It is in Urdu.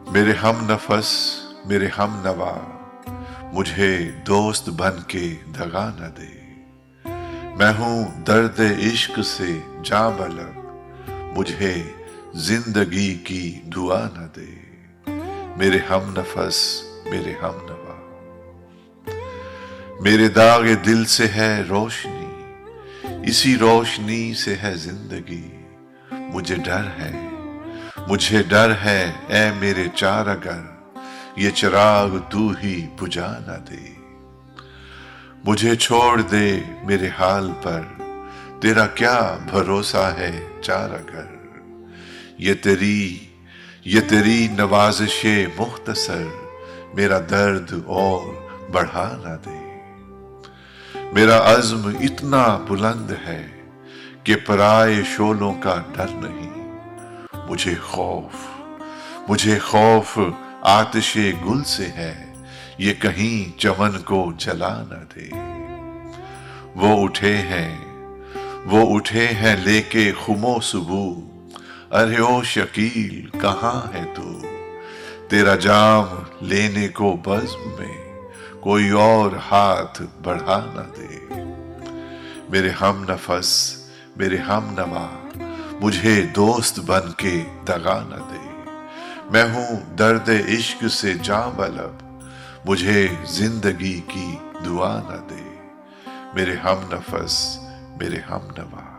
میرے ہم نفس میرے ہم نوا، مجھے دوست بن کے دغا نہ دے۔ میں ہوں درد عشق سے جاں بلب، مجھے زندگی کی دعا نہ دے۔ میرے ہم نفس میرے ہم نوا، میرے داغ دل سے ہے روشنی، اسی روشنی سے ہے زندگی۔ مجھے ڈر ہے، مجھے ڈر ہے اے میرے چارگر، یہ چراغ تو ہی بجھا نہ دے۔ مجھے چھوڑ دے میرے حال پر، تیرا کیا بھروسہ ہے چارگر۔ یہ تیری نوازش مختصر، میرا درد اور بڑھا نہ دے۔ میرا عزم اتنا بلند ہے کہ پرائے شعلوں کا ڈر نہیں۔ مجھے خوف آتش گل سے ہے، یہ کہیں چمن کو جلا نہ دے۔ وہ اٹھے ہیں لے کے خم و صبو، ارے او شکیل کہاں ہے تو؟ تیرا جام لینے کو بزم میں کوئی اور ہاتھ بڑھا نہ دے۔ میرے ہم نفس میرے ہم نوا، مجھے دوست بن کے دغا نہ دے۔ میں ہوں درد عشق سے جاں بلب، مجھے زندگی کی دعا نہ دے۔ میرے ہم نفس میرے ہم نوا۔